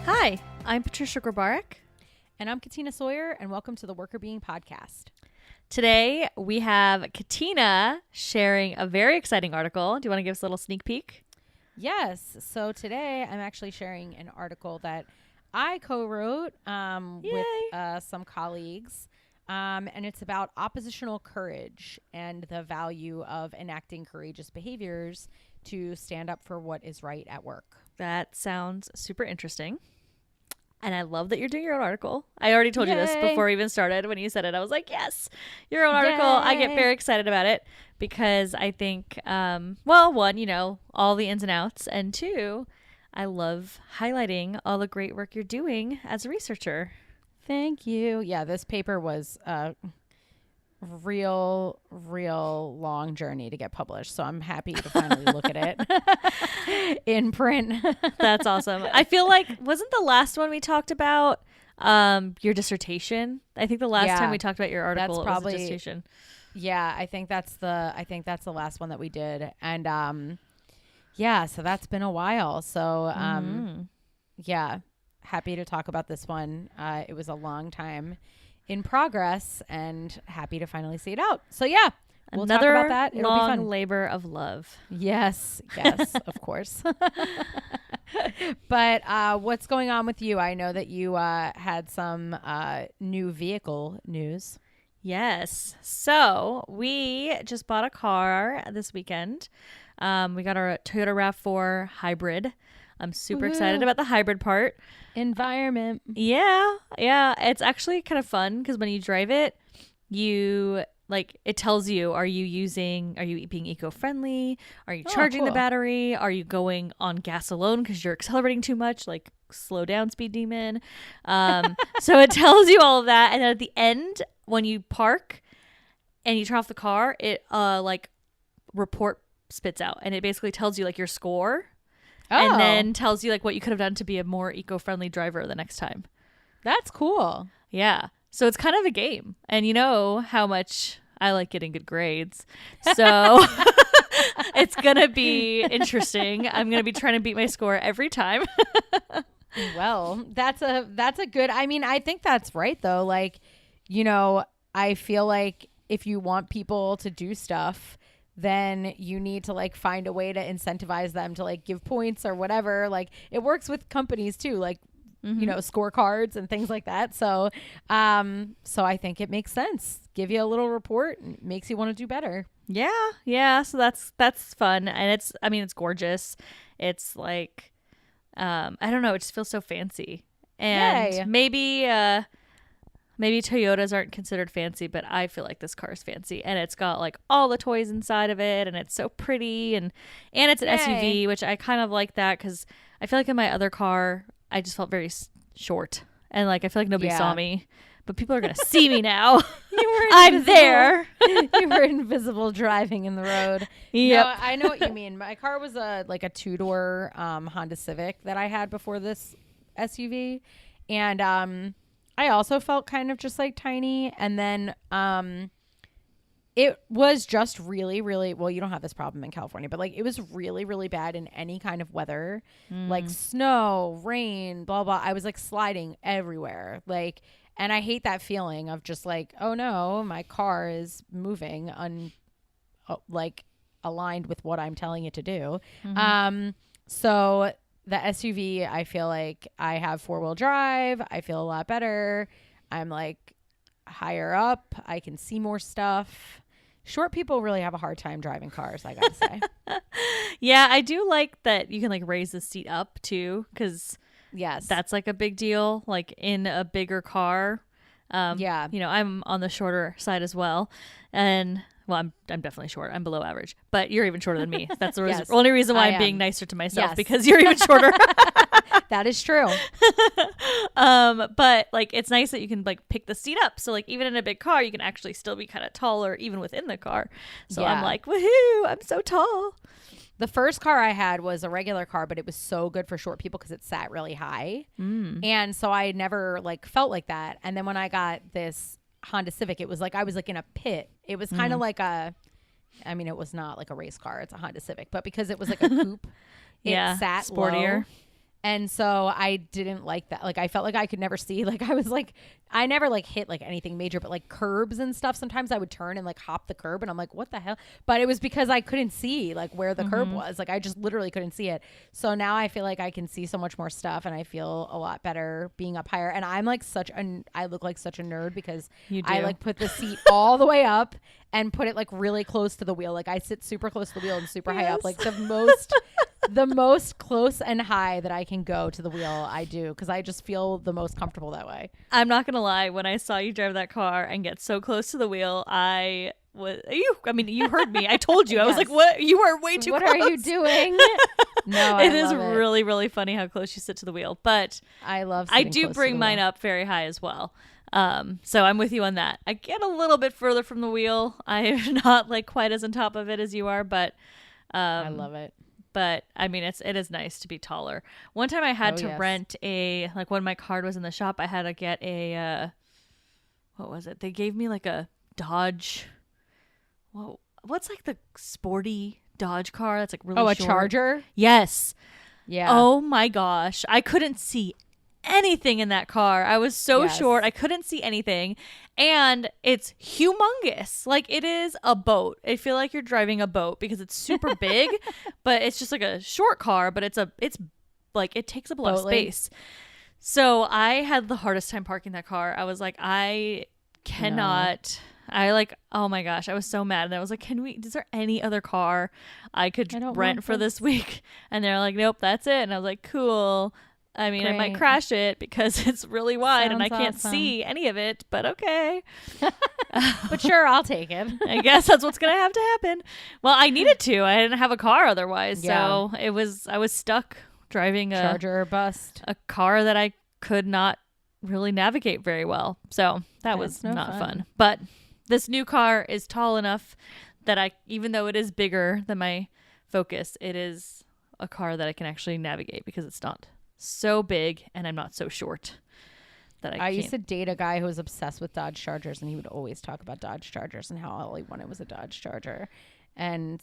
Hi, I'm Patricia Grabarek. And I'm Katina Sawyer, and welcome to the Worker Being Podcast. Today we have Katina sharing a very exciting article. Do you want to give us a little sneak peek? Yes. So today I'm actually sharing an article that I co-wrote with some colleagues. And it's about oppositional courage and the value of enacting courageous behaviors to stand up for what is right at work. That sounds super interesting. And I love that you're doing your own article. I already told you this before we even started. When you said it, I was like, yes, your own article. I get very excited about it because I think, one, you know, all the ins and outs. And two, I love highlighting all the great work you're doing as a researcher. Thank you. Yeah, this paper was a real long journey to get published. So I'm happy to finally look at it in print. That's awesome. I feel like, wasn't the last one we talked about your dissertation? I think the last time we talked about your article, it was a dissertation. Yeah, I think that's the last one that we did. And so that's been a while. So happy to talk about this one. It was a long time in progress and happy to finally see it out. So yeah, we'll talk about that. It'll be fun. Labor of love. Yes, of course. But what's going on with you? I know that you had some new vehicle news. Yes. So we just bought a car this weekend. We got our Toyota RAV4 hybrid. I'm super excited about the hybrid part. Environment. Yeah. It's actually kind of fun because when you drive it, it tells you, are you being eco-friendly? Are you charging the battery? Are you going on gas alone because you're accelerating too much? Like, slow down, speed demon. So it tells you all of that. And then at the end, when you park and you turn off the car, it report spits out. And it basically tells you your score. And then tells you what you could have done to be a more eco-friendly driver the next time. That's cool. Yeah. So it's kind of a game. And you know how much I like getting good grades. So it's going to be interesting. I'm going to be trying to beat my score every time. Well, that's a good, I think that's right though. I feel like if you want people to do stuff, then you need to find a way to incentivize them to give points or whatever. It works with companies too, scorecards and things like that. So I think it makes sense. Give you a little report, and makes you want to do better. Yeah. So that's fun. And it's gorgeous. It's I don't know. It just feels so fancy. And maybe Toyotas aren't considered fancy, but I feel like this car is fancy, and it's got all the toys inside of it, and it's so pretty, and it's an SUV, which I kind of like that because I feel like in my other car I just felt very short, and I feel like nobody saw me, but people are gonna see me now. I'm there. You were invisible driving in the road. Yep. No, I know what you mean. My car was a 2-door Honda Civic that I had before this SUV, and I also felt kind of just tiny. And then it was just really, really, well, you don't have this problem in California, but it was really, really bad in any kind of weather, snow, rain, blah, blah. I was sliding everywhere. And I hate that feeling of just oh no, my car is moving aligned with what I'm telling it to do. So the SUV, I feel like I have 4-wheel drive. I feel a lot better. I'm higher up. I can see more stuff. Short people really have a hard time driving cars, I gotta say. Yeah, I do like that you can raise the seat up too, because that's a big deal. In a bigger car. I'm on the shorter side as well, and well, I'm definitely short. I'm below average, but you're even shorter than me. That's the only reason why I'm being nicer to myself, because you're even shorter. That is true. But it's nice that you can pick the seat up. So even in a big car, you can actually still be kind of taller even within the car. So I'm woohoo, I'm so tall. The first car I had was a regular car, but it was so good for short people because it sat really high. And so I never felt like that. And then when I got this Honda Civic, it was I was in a pit. It was kind of it was not a race car. It's a Honda Civic, but because it was a coupe, it sat sportier. Low. And so I didn't like that. Like I felt like I could never see. Like I was like, I never like hit like anything major, but like curbs and stuff. Sometimes I would turn and like hop the curb and I'm like, what the hell? But it was because I couldn't see like where the curb was. Like I just literally couldn't see it. So now I feel like I can see so much more stuff and I feel a lot better being up higher. And I'm like I look like such a nerd because I like put the seat all the way up and put it like really close to the wheel. Like I sit super close to the wheel and super high up, like the most close and high that I can go to the wheel. I do because I just feel the most comfortable that way. I'm not gonna lie, when I saw you drive that car and get so close to the wheel, you heard me. I told you. I was like, what? You are way too close. What are you doing? No, it is really, really funny how close you sit to the wheel. But I do bring mine up very high as well. So I'm with you on that. I get a little bit further from the wheel. I'm not like quite as on top of it as you are, but I love it. But I mean, it is nice to be taller. One time I had to rent when my card was in the shop, I had to get what was it? They gave me like a Dodge. Whoa, what's like the sporty Dodge car that's like really short? A Charger? Yes. Yeah. Oh my gosh. I couldn't see anything in that car. I was so short. I couldn't see anything. And it's humongous. Like it is a boat. I feel like you're driving a boat because it's super big, but it's just like a short car, but it's like it takes up a lot of space. So I had the hardest time parking that car. I was like, I cannot. Oh my gosh, I was so mad. And I was like, is there any other car I could rent for this week? And they're like, nope, that's it. And I was like, cool. I mean, I might crash it because it's really wide and I can't see any of it, but okay. But sure, I'll take it. I guess that's what's going to have to happen. Well, I needed to. I didn't have a car otherwise. Yeah. So I was stuck driving a Charger or bust. A car that I could not really navigate very well. So that was not fun. But this new car is tall enough that even though it is bigger than my Focus, it is a car that I can actually navigate because it's not so big and I'm not so short that I used to date a guy who was obsessed with Dodge Chargers, and he would always talk about Dodge Chargers and how all he wanted was a Dodge Charger. And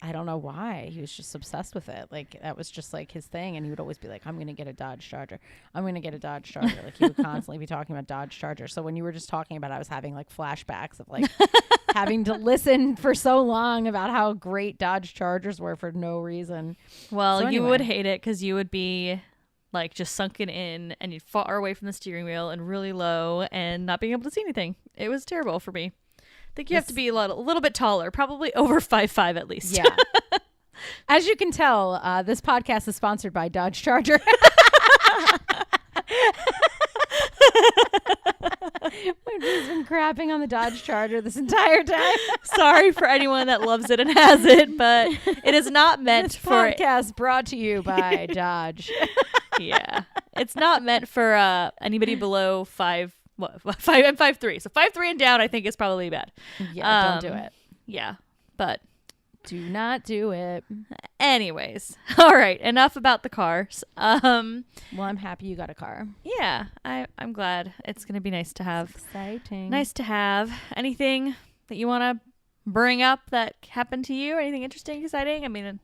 I don't know why. He was just obsessed with it. Like that was just like his thing. And he would always be like, I'm going to get a Dodge Charger. I'm going to get a Dodge Charger. Like he would constantly be talking about Dodge Charger. So when you were just talking about it, I was having like flashbacks of like having to listen for so long about how great Dodge Chargers were for no reason. Well, so anyway. You would hate it because you would be like just sunken in and you'd far away from the steering wheel and really low and not being able to see anything. It was terrible for me. I think you have to be a little bit taller, probably over 5'5" at least. Yeah. As you can tell, this podcast is sponsored by Dodge Charger. We've just been crapping on the Dodge Charger this entire time. Sorry for anyone that loves it and has it, but it is not meant for podcast brought to you by Dodge. Yeah, it's not meant for anybody below 5. I'm 5'3", so 5'3" and down I think is probably bad. Yeah, don't do it. Yeah, but do not do it. Anyways, all right, enough about the cars. Well, I'm happy you got a car. Yeah, I'm glad. It's gonna be nice to have. It's exciting. Nice to have. Anything that you want to bring up that happened to you? Anything interesting, exciting? I mean,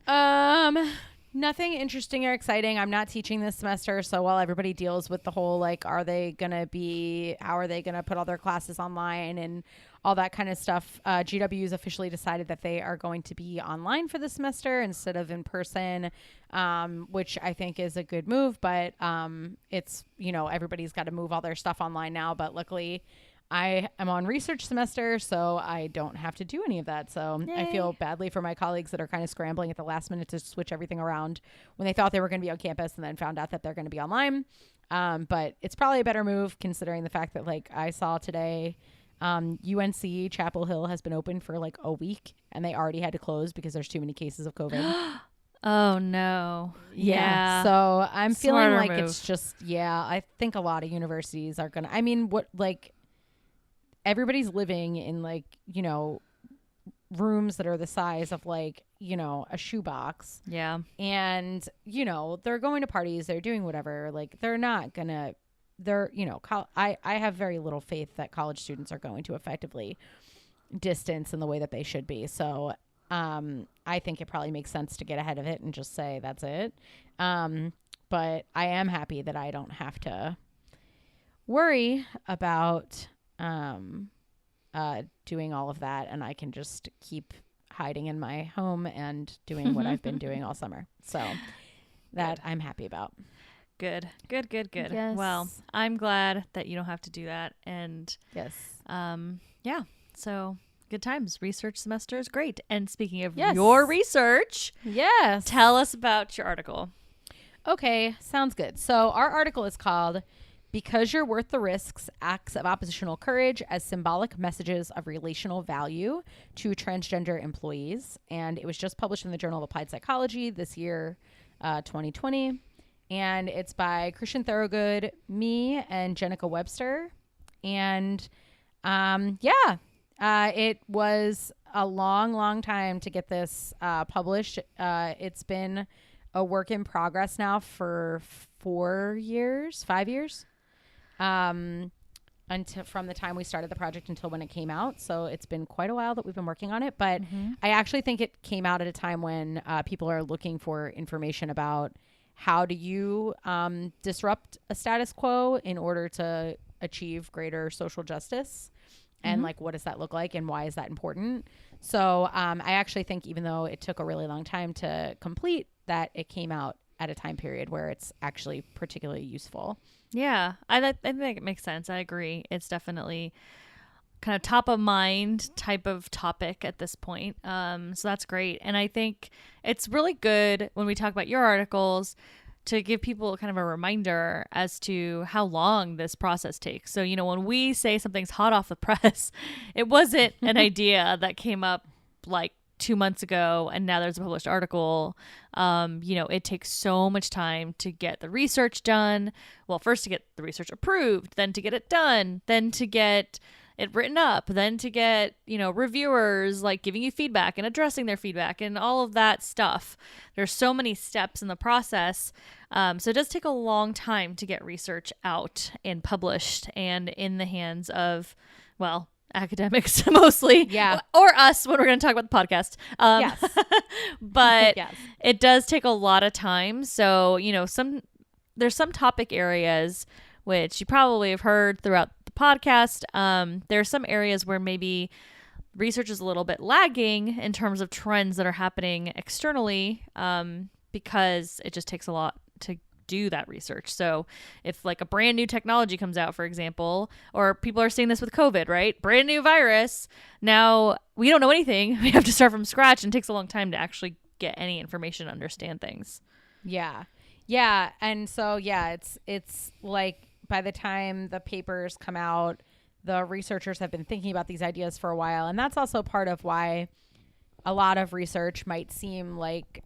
nothing interesting or exciting. I'm not teaching this semester, so while everybody deals with the whole like, how are they gonna put all their classes online and all that kind of stuff, GW's officially decided that they are going to be online for the semester instead of in person, which I think is a good move. But it's, everybody's got to move all their stuff online now. But luckily, I am on research semester, so I don't have to do any of that. So yay. I feel badly for my colleagues that are kind of scrambling at the last minute to switch everything around when they thought they were going to be on campus and then found out that they're going to be online. But it's probably a better move considering the fact that, like, I saw today, UNC Chapel Hill has been open for like a week and they already had to close because there's too many cases of COVID. Oh no. Yeah. So I'm feeling like it's just, I think a lot of universities are going to, everybody's living in rooms that are the size of a shoebox. Yeah. And, they're going to parties, they're doing whatever. Like they're not going to, I have very little faith that college students are going to effectively distance in the way that they should be. So I think it probably makes sense to get ahead of it and just say that's it. But I am happy that I don't have to worry about doing all of that, and I can just keep hiding in my home and doing what I've been doing all summer. So that I'm happy about. Good. Yes. Well, I'm glad that you don't have to do that. And yes. Yeah. So good times. Research semester is great. And speaking of Yes. your research, Yes. tell us about your article. Okay, sounds good. So our article is called Because You're Worth the Risks, Acts of Oppositional Courage as Symbolic Messages of Relational Value to Transgender Employees. And it was just published in the Journal of Applied Psychology this year, 2020. And it's by Christian Thoroughgood, me, and Jenica Webster. And it was a long time to get this published. It's been a work in progress now for 5 years, until from the time we started the project until when it came out. So it's been quite a while that we've been working on it. But I actually think it came out at a time when people are looking for information about how do you disrupt a status quo in order to achieve greater social justice. And like, what does that look like and why is that important? So I actually think even though it took a really long time to complete, that it came out at a time period where it's actually particularly useful. Yeah, I think it makes sense. I agree. It's definitely kind of top of mind type of topic at this point. So that's great. And I think it's really good when we talk about your articles to give people kind of a reminder as to how long this process takes. So, when we say something's hot off the press, it wasn't an idea that came up like 2 months ago and now there's a published article. It takes so much time to get the research done. Well, first to get the research approved, then to get it done, then to get it written up, then to get, reviewers like giving you feedback and addressing their feedback and all of that stuff. There's so many steps in the process. So it does take a long time to get research out and published and in the hands of, well, academics mostly, or us when we're going to talk about the podcast. Yes. But yes. It does take a lot of time. So, there's some topic areas which you probably have heard throughout the podcast. There are some areas where maybe research is a little bit lagging in terms of trends that are happening externally, because it just takes a lot to do that research. So if like a brand new technology comes out, for example, or people are seeing this with COVID, right? Brand new virus. Now we don't know anything. We have to start from scratch, and it takes a long time to actually get any information, understand things. Yeah. Yeah. And so, it's like by the time the papers come out, the researchers have been thinking about these ideas for a while. And that's also part of why a lot of research might seem like,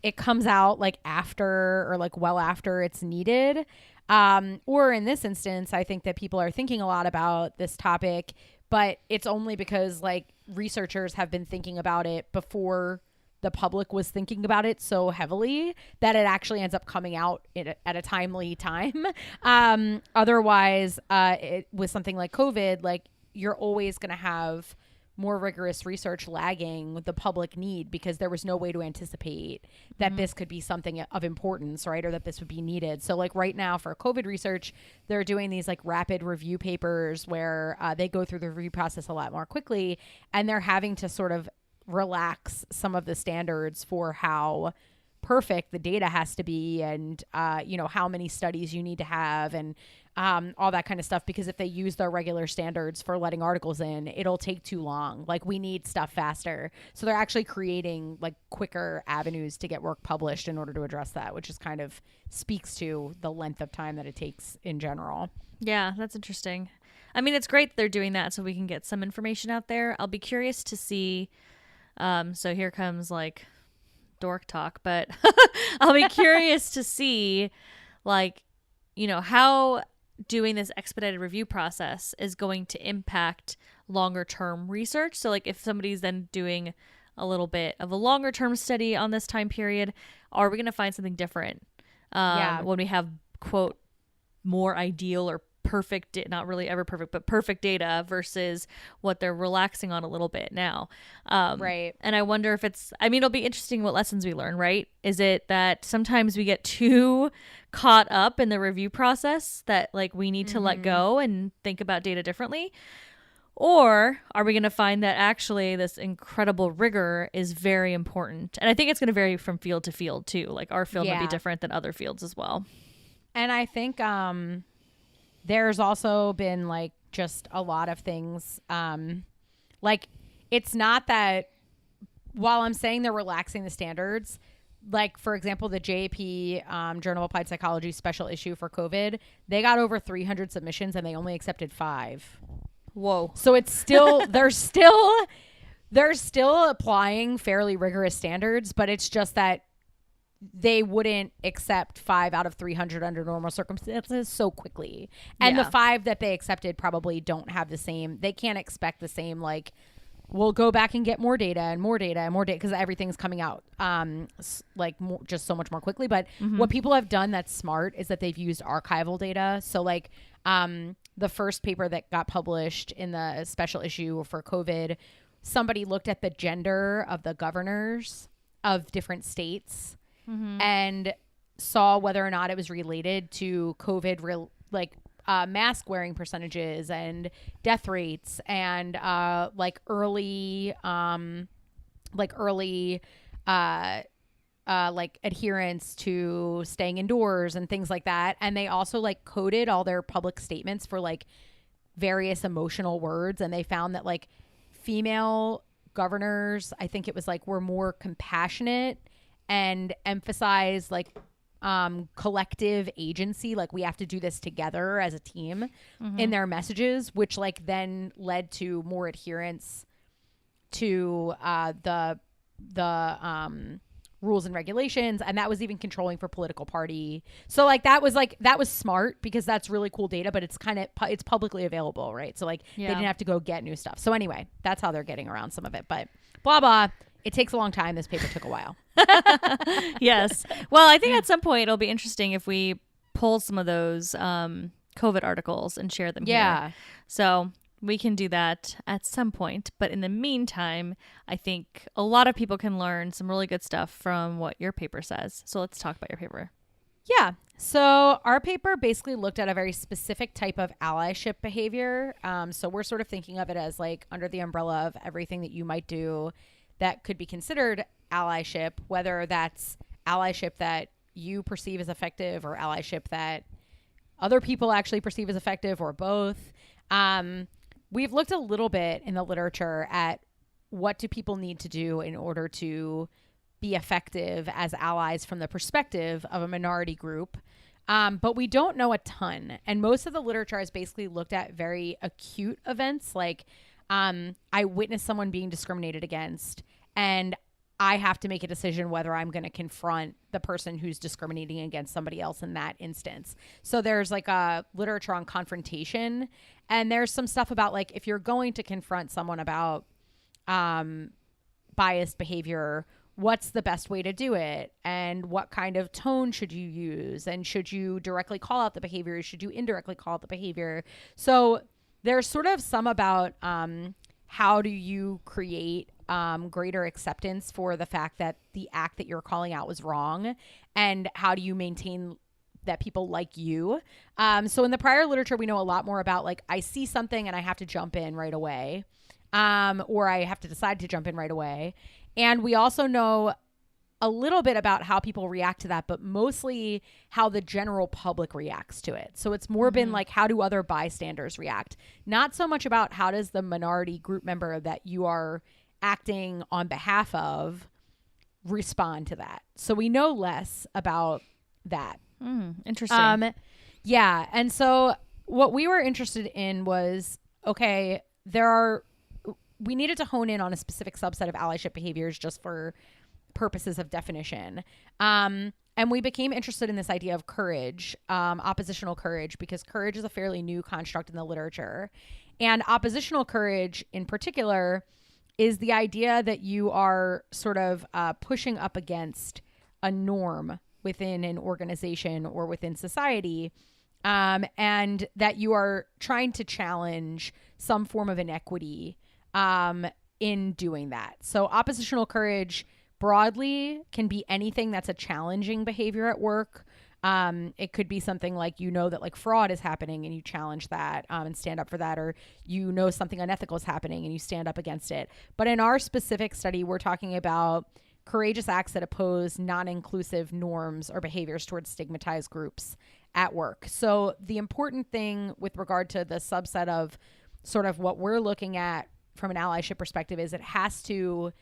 it comes out like after or like well after it's needed. Or in this instance, I think that people are thinking a lot about this topic, but it's only because like researchers have been thinking about it before the public was thinking about it so heavily that it actually ends up coming out at a timely time. Otherwise, with something like COVID, like you're always going to have more rigorous research lagging the public need because there was no way to anticipate that this could be something of importance, right? Or that this would be needed. So like right now for COVID research, they're doing these like rapid review papers where they go through the review process a lot more quickly, and they're having to sort of relax some of the standards for how perfect the data has to be and, how many studies you need to have and all that kind of stuff. Because if they use their regular standards for letting articles in, it'll take too long. Like we need stuff faster. So they're actually creating like quicker avenues to get work published in order to address that, which is kind of speaks to the length of time that it takes in general. Yeah, that's interesting. I mean, it's great that they're doing that so we can get some information out there. I'll be curious to see. So here comes like dork talk, but I'll be curious to see like, how doing this expedited review process is going to impact longer term research. So like if somebody's then doing a little bit of a longer term study on this time period, are we going to find something different when we have quote more ideal or perfect, not really ever perfect, but perfect data versus what they're relaxing on a little bit now. Right. And I wonder if it'll be interesting what lessons we learn, right? Is it that sometimes we get too caught up in the review process that like we need to let go and think about data differently? Or are we going to find that actually this incredible rigor is very important? And I think it's going to vary from field to field too. Like our field might be different than other fields as well. And I think there's also been like just a lot of things. Like it's not that while I'm saying they're relaxing the standards, like for example, the JAP Journal of Applied Psychology special issue for COVID, they got over 300 submissions and they only accepted 5. Whoa. So it's still they're still applying fairly rigorous standards, but it's just that they wouldn't accept 5 out of 300 under normal circumstances so quickly. And the 5 that they accepted probably don't have the same, they can't expect the same, like, we'll go back and get more data and more data and more data because everything's coming out just so much more quickly. But what people have done that's smart is that they've used archival data. So like the first paper that got published in the special issue for COVID, somebody looked at the gender of the governors of different states and saw whether or not it was related to COVID, mask wearing percentages and death rates and early adherence to staying indoors and things like that. And they also like coded all their public statements for like various emotional words. And they found that like female governors, I think it was like, were more compassionate and emphasize like collective agency, like we have to do this together as a team in their messages, which like then led to more adherence to the rules and regulations, and that was even controlling for political party. So like that was smart because that's really cool data, but it's it's publicly available, right? So like they didn't have to go get new stuff. So anyway, that's how they're getting around some of it, but blah blah. It takes a long time. This paper took a while. Yes. Well, I think at some point it'll be interesting if we pull some of those COVID articles and share them here. So we can do that at some point. But in the meantime, I think a lot of people can learn some really good stuff from what your paper says. So let's talk about your paper. Yeah. So our paper basically looked at a very specific type of allyship behavior. So we're sort of thinking of it as like under the umbrella of everything that you might do that could be considered allyship, whether that's allyship that you perceive as effective or allyship that other people actually perceive as effective or both. We've looked a little bit in the literature at what do people need to do in order to be effective as allies from the perspective of a minority group. But we don't know a ton. And most of the literature has basically looked at very acute events like I witnessed someone being discriminated against and I have to make a decision whether I'm going to confront the person who's discriminating against somebody else in that instance. So there's like a literature on confrontation, and there's some stuff about like if you're going to confront someone about biased behavior, what's the best way to do it, and what kind of tone should you use, and should you directly call out the behavior, or should you indirectly call out the behavior? So there's sort of some about how do you create greater acceptance for the fact that the act that you're calling out was wrong, and how do you maintain that people like you. So in the prior literature, we know a lot more about like I see something and I have to jump in right away, or I have to decide to jump in right away. And we also know a little bit about how people react to that, but mostly how the general public reacts to it. So it's more been like, how do other bystanders react? Not so much about how does the minority group member that you are acting on behalf of respond to that. So we know less about that. Interesting. Yeah. And so what we were interested in was, okay, we needed to hone in on a specific subset of allyship behaviors just for purposes of definition. And we became interested in this idea of courage, oppositional courage, because courage is a fairly new construct in the literature. And oppositional courage in particular is the idea that you are sort of pushing up against a norm within an organization or within society. and that you are trying to challenge some form of inequity in doing that. So oppositional courage broadly can be anything that's a challenging behavior at work. It could be something like, that like fraud is happening and you challenge that and stand up for that, or something unethical is happening and you stand up against it. But in our specific study, we're talking about courageous acts that oppose non-inclusive norms or behaviors towards stigmatized groups at work. So the important thing with regard to the subset of sort of what we're looking at from an allyship perspective is it has to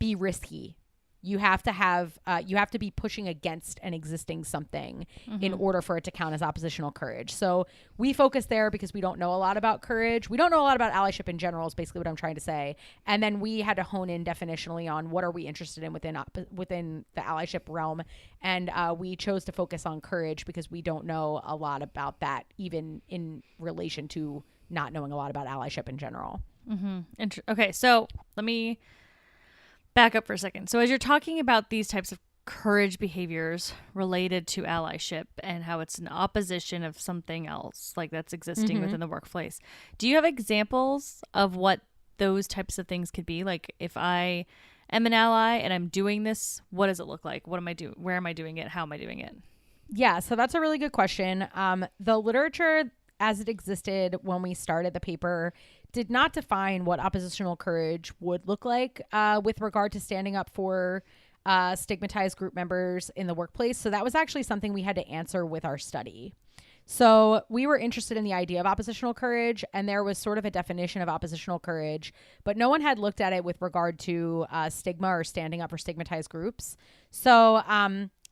be risky. You have to be pushing against an existing something in order for it to count as oppositional courage. So we focus there because we don't know a lot about courage. We don't know a lot about allyship in general is basically what I'm trying to say. And then we had to hone in definitionally on what are we interested in within the allyship realm. And we chose to focus on courage because we don't know a lot about that, even in relation to not knowing a lot about allyship in general. Okay, so let me back up for a second. So as you're talking about these types of courage behaviors related to allyship and how it's an opposition of something else like that's existing within the workplace, do you have examples of what those types of things could be? Like if I am an ally and I'm doing this, what does it look like? What am I doing? Where am I doing it? How am I doing it? Yeah, so that's a really good question. The literature as it existed when we started the paper did not define what oppositional courage would look like with regard to standing up for stigmatized group members in the workplace. So that was actually something we had to answer with our study. So we were interested in the idea of oppositional courage, and there was sort of a definition of oppositional courage, but no one had looked at it with regard to stigma or standing up for stigmatized groups. So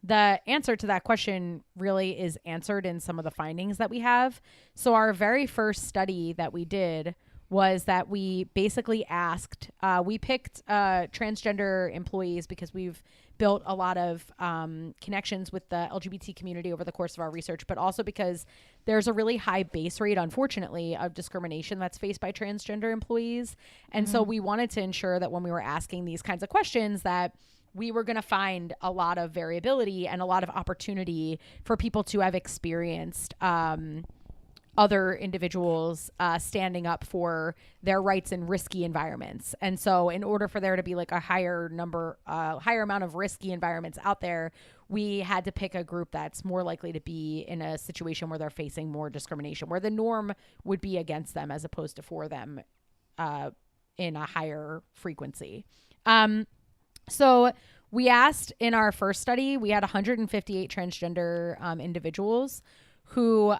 the answer to that question really is answered in some of the findings that we have. So our very first study that we did was that we basically asked, we picked transgender employees because we've built a lot of connections with the LGBT community over the course of our research, but also because there's a really high base rate, unfortunately, of discrimination that's faced by transgender employees. And so we wanted to ensure that when we were asking these kinds of questions that we were going to find a lot of variability and a lot of opportunity for people to have experienced other individuals standing up for their rights in risky environments. And so in order for there to be like a higher amount of risky environments out there, we had to pick a group that's more likely to be in a situation where they're facing more discrimination, where the norm would be against them as opposed to for them in a higher frequency. So we asked in our first study, we had 158 transgender individuals who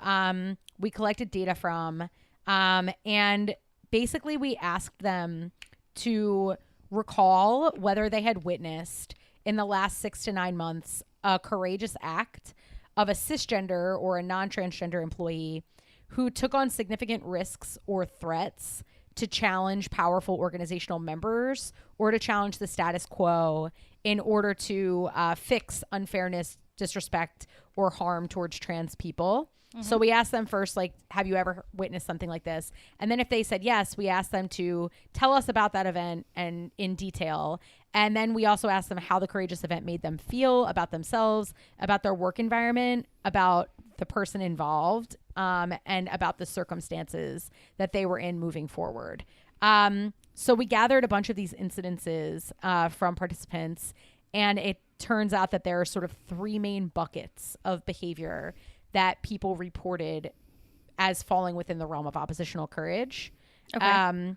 we collected data from. And basically we asked them to recall whether they had witnessed in the last 6 to 9 months a courageous act of a cisgender or a non-transgender employee who took on significant risks or threats to challenge powerful organizational members or to challenge the status quo in order to fix unfairness, disrespect, or harm towards trans people. So we asked them first, like, have you ever witnessed something like this? And then if they said yes, we asked them to tell us about that event and in detail. And then we also asked them how the courageous event made them feel about themselves, about their work environment, about the person involved, and about the circumstances that they were in moving forward. So we gathered a bunch of these incidences from participants, and it turns out that there are sort of 3 main buckets of behavior that people reported as falling within the realm of oppositional courage. Okay. And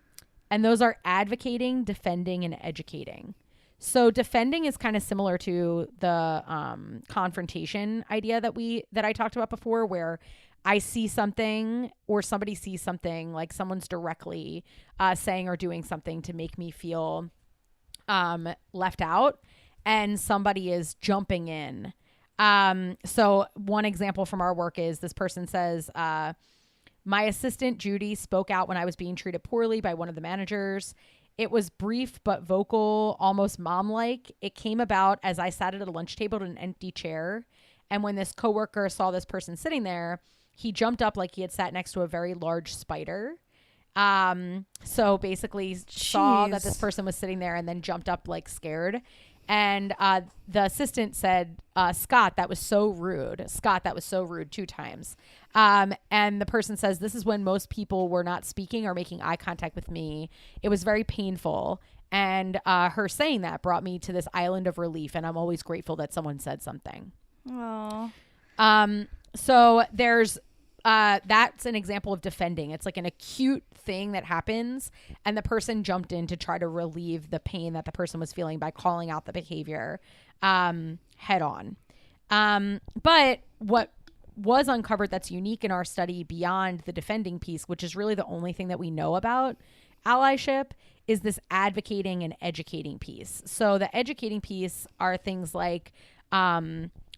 those are advocating, defending, and educating. So defending is kind of similar to the confrontation idea that I talked about before, where I see something or somebody sees something, like someone's directly saying or doing something to make me feel left out, and somebody is jumping in. So one example from our work is this person says, my assistant Judy spoke out when I was being treated poorly by one of the managers. It was brief but vocal, almost mom-like. It came about as I sat at a lunch table at an empty chair. And when this coworker saw this person sitting there, he jumped up like he had sat next to a very large spider. So basically saw that this person was sitting there and then jumped up like scared. And the assistant said, Scott, that was so rude. Scott, that was so rude 2 times. And the person says, this is when most people were not speaking or making eye contact with me. It was very painful. And her saying that brought me to this island of relief. And I'm always grateful that someone said something. Aww. So there's that's an example of defending. It's like an acute thing that happens, and the person jumped in to try to relieve the pain that the person was feeling by calling out the behavior head on. But what was uncovered that's unique in our study beyond the defending piece, which is really the only thing that we know about allyship, is this advocating and educating piece. So the educating piece are things like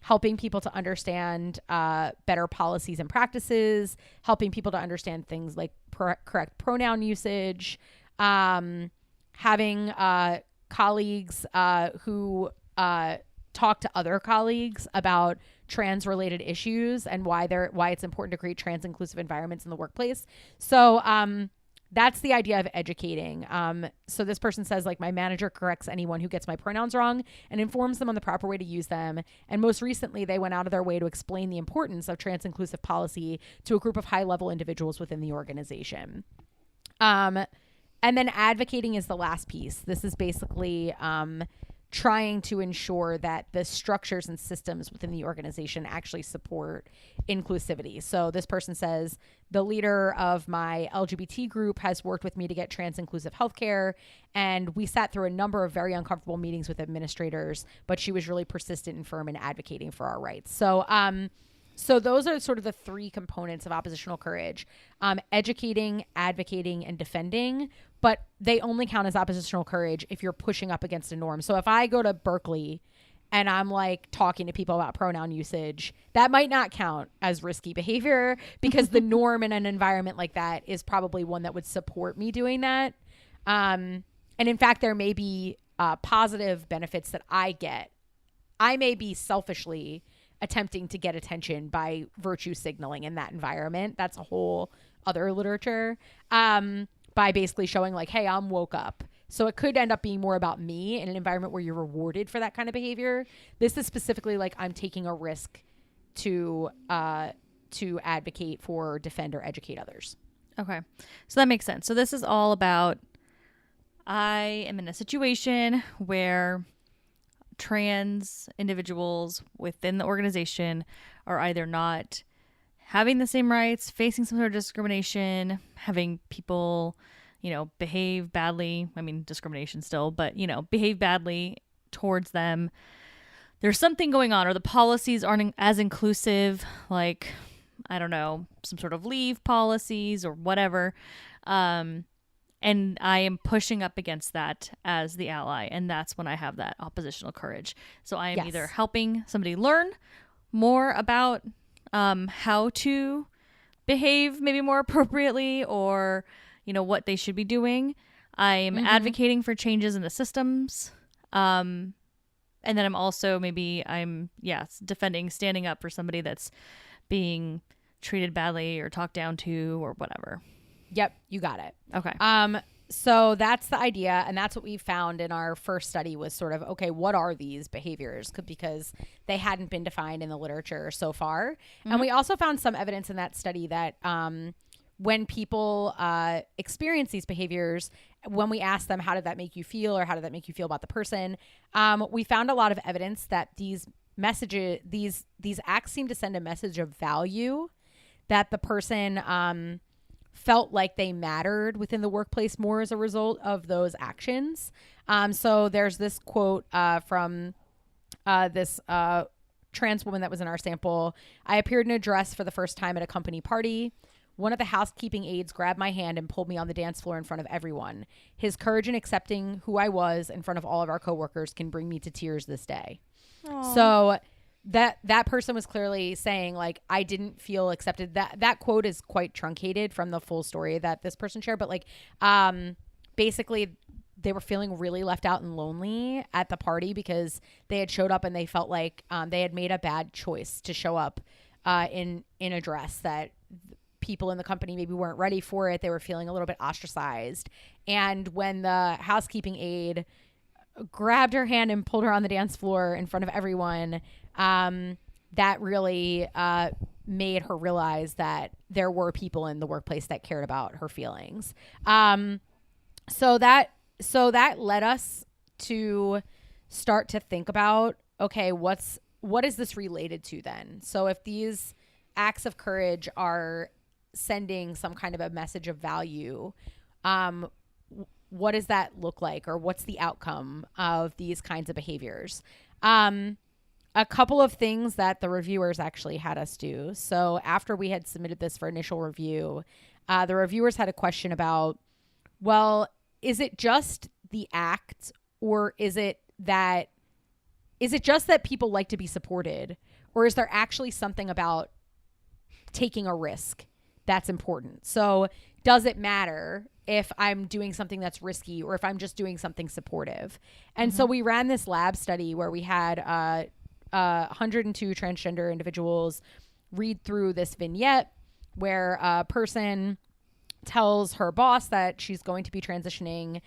helping people to understand better policies and practices, helping people to understand things like correct pronoun usage, having colleagues who talk to other colleagues about trans-related issues and why it's important to create trans-inclusive environments in the workplace. So that's the idea of educating. So this person says, like, my manager corrects anyone who gets my pronouns wrong and informs them on the proper way to use them. And most recently, they went out of their way to explain the importance of trans-inclusive policy to a group of high-level individuals within the organization. And then advocating is the last piece. This is basically trying to ensure that the structures and systems within the organization actually support inclusivity. So this person says, the leader of my LGBT group has worked with me to get trans-inclusive healthcare, and we sat through a number of very uncomfortable meetings with administrators, but she was really persistent and firm in advocating for our rights. So those are sort of the 3 components of oppositional courage: educating, advocating, and defending. But they only count as oppositional courage if you're pushing up against a norm. So if I go to Berkeley and I'm like talking to people about pronoun usage, that might not count as risky behavior because the norm in an environment like that is probably one that would support me doing that. And in fact, there may be positive benefits that I get. I may be selfishly attempting to get attention by virtue signaling in that environment. That's a whole other literature. By basically showing like, hey, I'm woke up. So it could end up being more about me in an environment where you're rewarded for that kind of behavior. This is specifically like, I'm taking a risk to advocate for, defend, or educate others. Okay. So that makes sense. So this is all about, I am in a situation where trans individuals within the organization are either not having the same rights, facing some sort of discrimination, having people, behave badly. I mean, discrimination still, but, behave badly towards them. There's something going on, or the policies aren't as inclusive, like, I don't know, some sort of leave policies or whatever. And I am pushing up against that as the ally. And that's when I have that oppositional courage. So I am either helping somebody learn more about how to behave maybe more appropriately, or, what they should be doing. I'm advocating for changes in the systems. And then I'm also defending, standing up for somebody that's being treated badly or talked down to or whatever. Yep, you got it. Okay. So that's the idea, and that's what we found in our first study was sort of, okay, what are these behaviors? Because they hadn't been defined in the literature so far. Mm-hmm. And we also found some evidence in that study that when people experience these behaviors, when we ask them, how did that make you feel, or how did that make you feel about the person, we found a lot of evidence that these messages, these acts seem to send a message of value, that the person felt like they mattered within the workplace more as a result of those actions. So there's this quote from this trans woman that was in our sample. I appeared in a dress for the first time at a company party. One of the housekeeping aides grabbed my hand and pulled me on the dance floor in front of everyone. His courage in accepting who I was in front of all of our coworkers can bring me to tears this day. Aww. So that person was clearly saying, like, I didn't feel accepted. That quote is quite truncated from the full story that this person shared, but like basically they were feeling really left out and lonely at the party because they had showed up and they felt like they had made a bad choice to show up in a dress that people in the company maybe weren't ready for it. They were feeling a little bit ostracized. And when the housekeeping aide grabbed her hand and pulled her on the dance floor in front of everyone. That really made her realize that there were people in the workplace that cared about her feelings. So that led us to start to think about, okay, what is this related to then? So if these acts of courage are sending some kind of a message of value, what does that look like, or what's the outcome of these kinds of behaviors? A couple of things that the reviewers actually had us do. So after we had submitted this for initial review, the reviewers had a question about, well, is it just the act, or is it just that people like to be supported, or is there actually something about taking a risk that's important? So does it matter if I'm doing something that's risky or if I'm just doing something supportive? And so we ran this lab study where we had 102 transgender individuals read through this vignette where a person tells her boss that she's going to be transitioning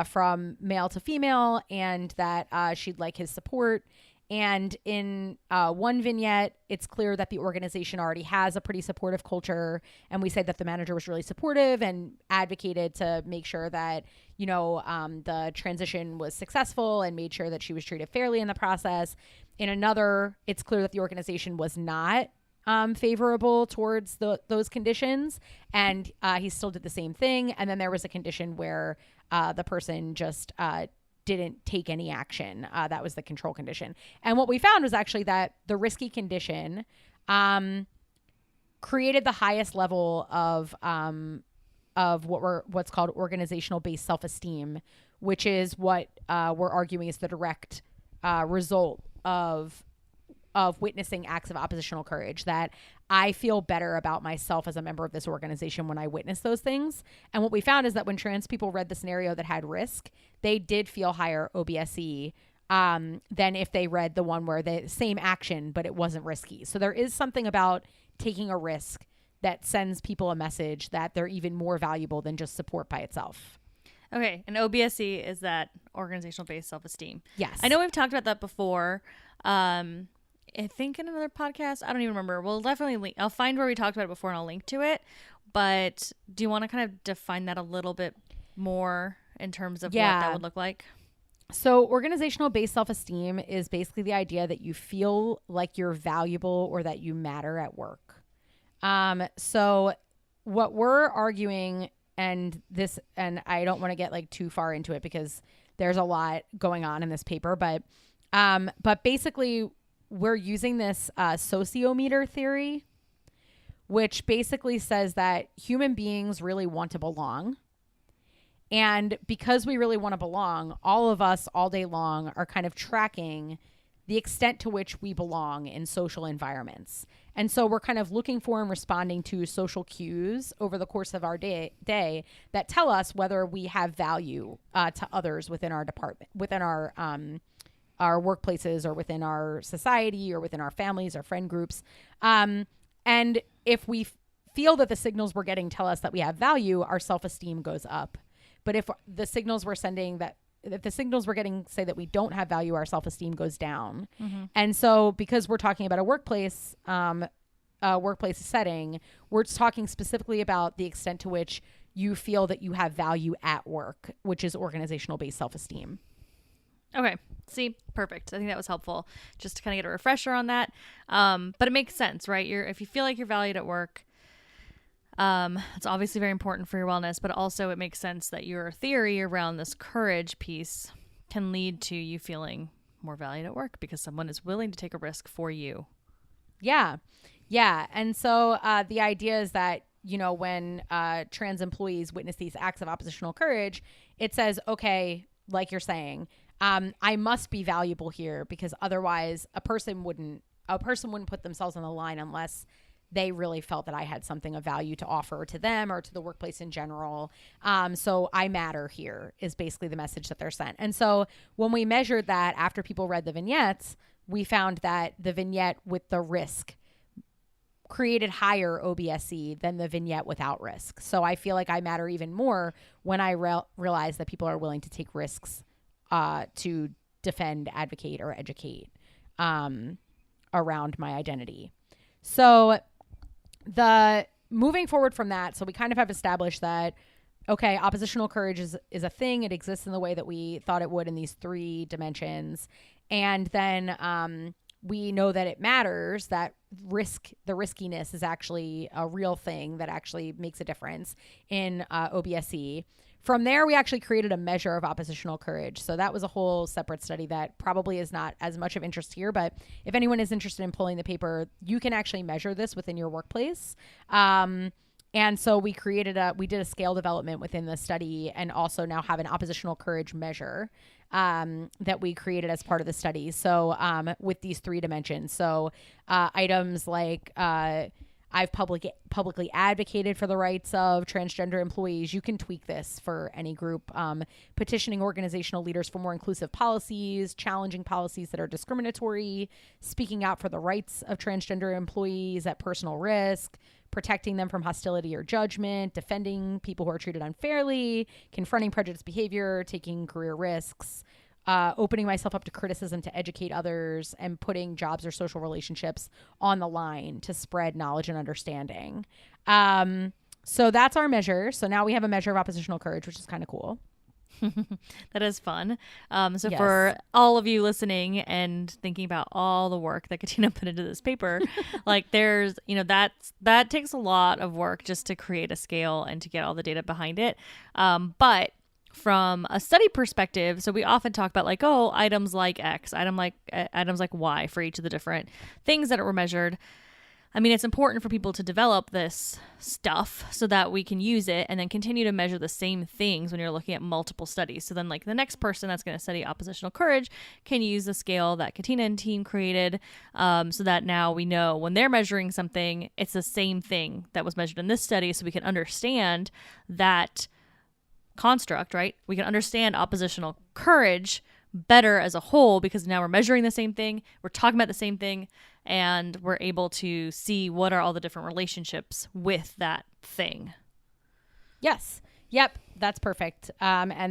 from male to female, and that she'd like his support. And in one vignette, it's clear that the organization already has a pretty supportive culture. And we said that the manager was really supportive and advocated to make sure that, the transition was successful and made sure that she was treated fairly in the process. In another, it's clear that the organization was not favorable towards those conditions. And he still did the same thing. And then there was a condition where the person just didn't take any action. That was the control condition. And what we found was actually that the risky condition created the highest level of what's called organizational based self-esteem, which is what we're arguing is the direct result of witnessing acts of oppositional courage, that I feel better about myself as a member of this organization when I witness those things. And what we found is that when trans people read the scenario that had risk, they did feel higher OBSE than if they read the one where the same action, but it wasn't risky. So there is something about taking a risk that sends people a message that they're even more valuable than just support by itself. Okay. And OBSE is that organizational based self-esteem. Yes. I know we've talked about that before. I think in another podcast, I don't even remember. We'll definitely link. I'll find where we talked about it before and I'll link to it. But do you want to kind of define that a little bit more in terms of what that would look like? So organizational based self-esteem is basically the idea that you feel like you're valuable or that you matter at work. So what we're arguing, and I don't want to get like too far into it because there's a lot going on in this paper, but basically we're using this sociometer theory, which basically says that human beings really want to belong. And because we really want to belong, all of us all day long are kind of tracking the extent to which we belong in social environments. And so we're kind of looking for and responding to social cues over the course of our day that tell us whether we have value to others within our department, within our workplaces, or within our society, or within our families or friend groups. And if we feel that the signals we're getting tell us that we have value, our self-esteem goes up. But if the signals we're getting say that we don't have value, our self-esteem goes down. Mm-hmm. And so because we're talking about a workplace setting, we're talking specifically about the extent to which you feel that you have value at work, which is organizational based self-esteem. Okay. See, perfect. I think that was helpful just to kind of get a refresher on that. But it makes sense, right? If you feel like you're valued at work, it's obviously very important for your wellness, but also it makes sense that your theory around this courage piece can lead to you feeling more valued at work because someone is willing to take a risk for you. Yeah. Yeah. And so the idea is that, when trans employees witness these acts of oppositional courage, it says, okay, like you're saying, I must be valuable here because otherwise a person wouldn't put themselves on the line unless they really felt that I had something of value to offer to them or to the workplace in general. So I matter here is basically the message that they're sent. And so when we measured that after people read the vignettes, we found that the vignette with the risk created higher OBSE than the vignette without risk. So I feel like I matter even more when I realize that people are willing to take risks to defend, advocate, or educate around my identity. So moving forward from that, so we kind of have established that, okay, oppositional courage is a thing. It exists in the way that we thought it would in these 3 dimensions. And then we know that it matters, that the riskiness is actually a real thing that actually makes a difference in OBSE. From there, we actually created a measure of oppositional courage. So that was a whole separate study that probably is not as much of interest here. But if anyone is interested in pulling the paper, you can actually measure this within your workplace. And so we did a scale development within the study, and also now have an oppositional courage measure that we created as part of the study. So with these 3 dimensions. So items like I've publicly advocated for the rights of transgender employees. You can tweak this for any group. Petitioning organizational leaders for more inclusive policies, challenging policies that are discriminatory, speaking out for the rights of transgender employees at personal risk, protecting them from hostility or judgment, defending people who are treated unfairly, confronting prejudiced behavior, taking career risks, opening myself up to criticism to educate others, and putting jobs or social relationships on the line to spread knowledge and understanding. So that's our measure. So now we have a measure of oppositional courage, which is kind of cool. That is fun. So Yes. for all of you listening and thinking about all the work that Katina put into this paper, like there's, that takes a lot of work just to create a scale and to get all the data behind it. But from a study perspective, so we often talk about like, oh, items like X, items like Y for each of the different things that were measured. I mean, it's important for people to develop this stuff so that we can use it and then continue to measure the same things when you're looking at multiple studies. So then like the next person that's going to study oppositional courage can use the scale that Katina and team created, so that now we know when they're measuring something, it's the same thing that was measured in this study, so we can understand that construct, right? We can understand oppositional courage better as a whole because now we're measuring the same thing, we're talking about the same thing, and we're able to see what are all the different relationships with that thing. Yes. Yep. That's perfect. And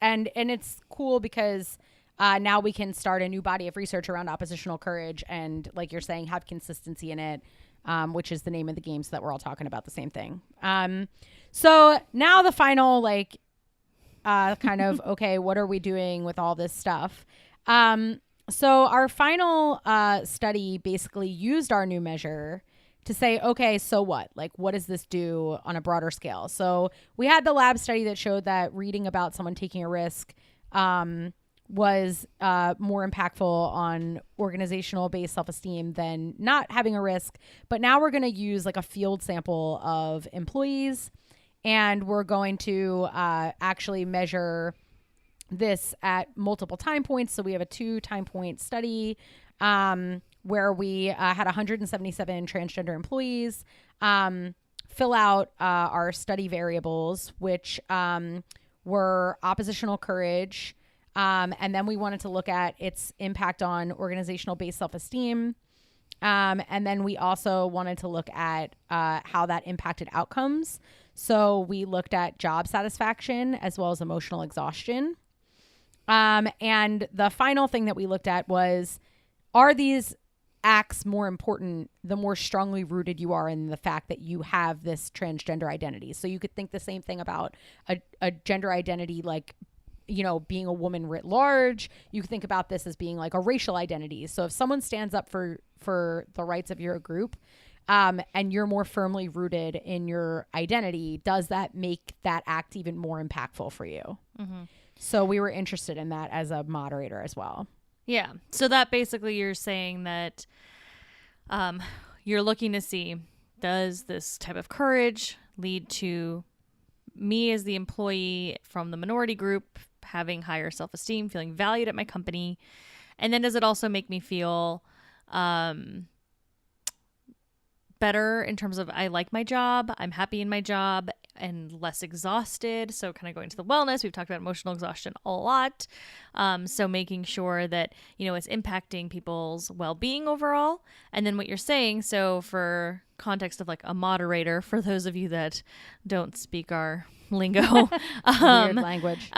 it's cool because now we can start a new body of research around oppositional courage and, like you're saying, have consistency in it, which is the name of the game, so that we're all talking about the same thing. So now the final, kind of, okay, what are we doing with all this stuff? So our final study basically used our new measure to say, okay, so what? Like, what does this do on a broader scale? So we had the lab study that showed that reading about someone taking a risk was more impactful on organizational-based self-esteem than not having a risk. But now we're going to use like a field sample of employees, and we're going to actually measure this at multiple time points. So we have a 2 time point study where we had 177 transgender employees fill out our study variables, which were oppositional courage. And then we wanted to look at its impact on organizational based self-esteem. And then we also wanted to look at how that impacted outcomes. So we looked at job satisfaction as well as emotional exhaustion. And the final thing that we looked at was, are these acts more important the more strongly rooted you are in the fact that you have this transgender identity? So you could think the same thing about a gender identity, like, being a woman writ large. You could think about this as being like a racial identity. So if someone stands up for the rights of your group, and you're more firmly rooted in your identity, does that make that act even more impactful for you? Mm-hmm. So we were interested in that as a moderator as well. Yeah. So that basically you're saying that you're looking to see, does this type of courage lead to me as the employee from the minority group having higher self-esteem, feeling valued at my company? And then does it also make me feel better in terms of I like my job, I'm happy in my job, and less exhausted. So kind of going to the wellness, we've talked about emotional exhaustion a lot. So making sure that, it's impacting people's well-being overall. And then what you're saying, so for context of like a moderator, for those of you that don't speak our lingo, weird language.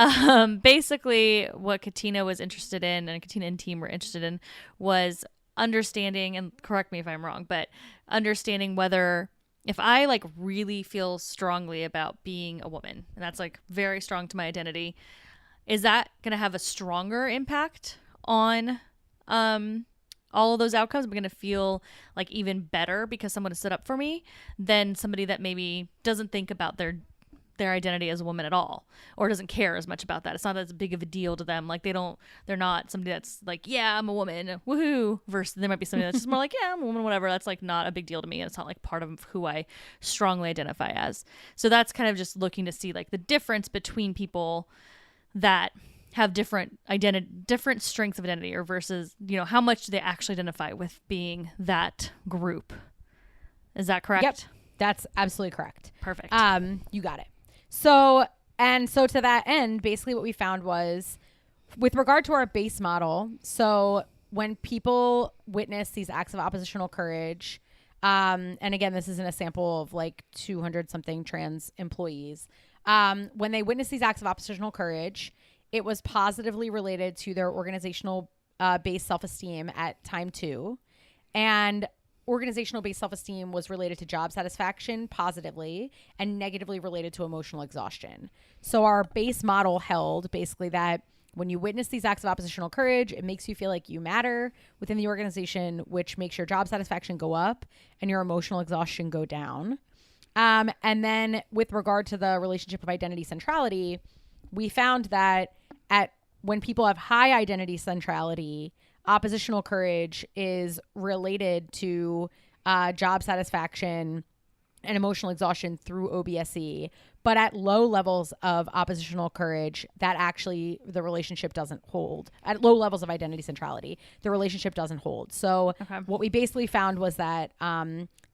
Basically what Katina was interested in, and Katina and team were interested in, was understanding, and correct me if I'm wrong, but understanding whether if I like really feel strongly about being a woman, and that's like very strong to my identity, is that going to have a stronger impact on all of those outcomes? I'm going to feel like even better because someone has stood up for me than somebody that maybe doesn't think about their identity as a woman at all, or doesn't care as much about that. It's not as big of a deal to them. Like they're not somebody that's like, yeah, I'm a woman, woohoo, versus there might be somebody that's just more like, yeah, I'm a woman, whatever. That's like not a big deal to me. And it's not like part of who I strongly identify as. So that's kind of just looking to see like the difference between people that have different strengths of identity, or versus, how much they actually identify with being that group. Is that correct? Yep. That's absolutely correct. Perfect. You got it. So to that end, basically what we found was, with regard to our base model, so when people witness these acts of oppositional courage, and again, this isn't a sample of like 200 something trans employees, when they witness these acts of oppositional courage, it was positively related to their organizational based self-esteem at time 2. And organizational based self-esteem was related to job satisfaction positively, and negatively related to emotional exhaustion. So our base model held basically that when you witness these acts of oppositional courage, it makes you feel like you matter within the organization, which makes your job satisfaction go up and your emotional exhaustion go down. And then with regard to the relationship of identity centrality, we found that when people have high identity centrality, oppositional courage is related to job satisfaction and emotional exhaustion through OBSE. But at low levels of oppositional courage, that actually the relationship doesn't hold. At low levels of identity centrality, the relationship doesn't hold. So what we basically found was that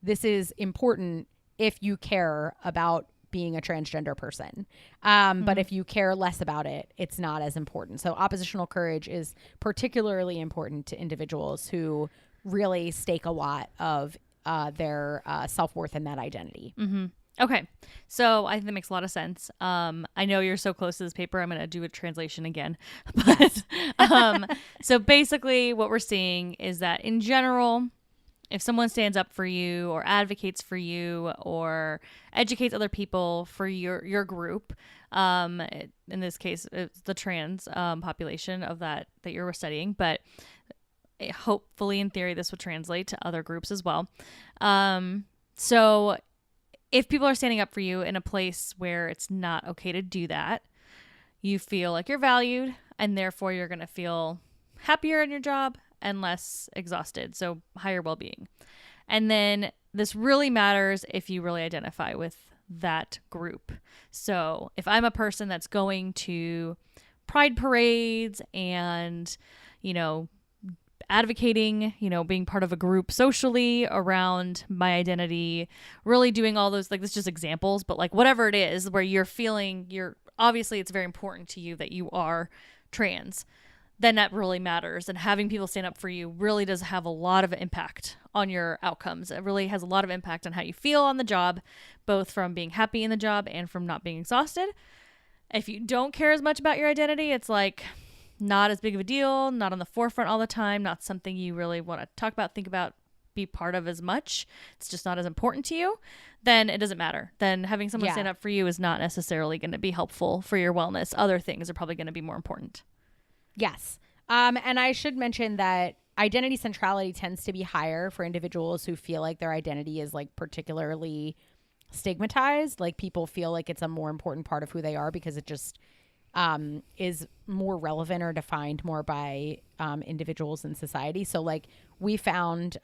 this is important if you care about being a transgender person. But if you care less about it, it's not as important. So oppositional courage is particularly important to individuals who really stake a lot of their self-worth in that identity. Mm-hmm. Okay. So I think that makes a lot of sense. I know you're so close to this paper. I'm going to do a translation again. But so basically what we're seeing is that in general, if someone stands up for you or advocates for you or educates other people for your group, in this case, it's the trans population of that you're studying, but hopefully in theory, this would translate to other groups as well. So if people are standing up for you in a place where it's not okay to do that, you feel like you're valued, and therefore you're going to feel happier in your job and less exhausted, so higher well-being. And then this really matters if you really identify with that group. So if I'm a person that's going to pride parades and, advocating, being part of a group socially around my identity, really doing all those, like, this is just examples, but like whatever it is where you're feeling obviously it's very important to you that you are trans, then that really matters. And having people stand up for you really does have a lot of impact on your outcomes. It really has a lot of impact on how you feel on the job, both from being happy in the job and from not being exhausted. If you don't care as much about your identity, it's like not as big of a deal, not on the forefront all the time, not something you really want to talk about, think about, be part of as much. It's just not as important to you. Then it doesn't matter. Then having someone stand up for you is not necessarily going to be helpful for your wellness. Other things are probably going to be more important. Yes. And I should mention that identity centrality tends to be higher for individuals who feel like their identity is like particularly stigmatized. Like people feel like it's a more important part of who they are because it just is more relevant or defined more by individuals in society. So like we found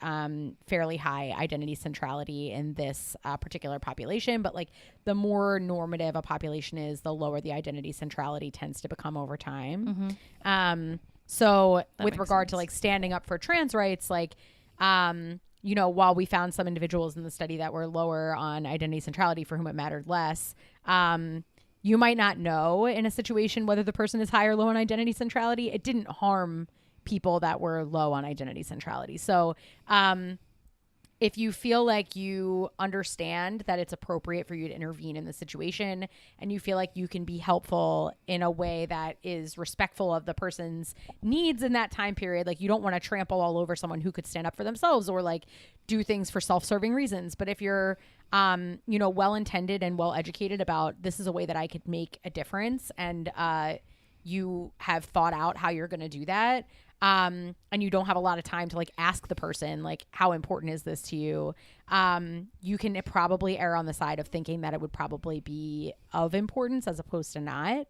fairly high identity centrality in this particular population, but like the more normative a population is, the lower the identity centrality tends to become over time. Mm-hmm. So that with regard to like standing up for trans rights, like, while we found some individuals in the study that were lower on identity centrality for whom it mattered less, You might not know in a situation whether the person is high or low on identity centrality. It didn't harm people that were low on identity centrality. So if you feel like you understand that it's appropriate for you to intervene in the situation and you feel like you can be helpful in a way that is respectful of the person's needs in that time period, like you don't want to trample all over someone who could stand up for themselves or like do things for self-serving reasons. But if you're, well-intended and well-educated about this is a way that I could make a difference and you have thought out how you're going to do that, and you don't have a lot of time to like ask the person, like, how important is this to you? You can probably err on the side of thinking that it would probably be of importance as opposed to not.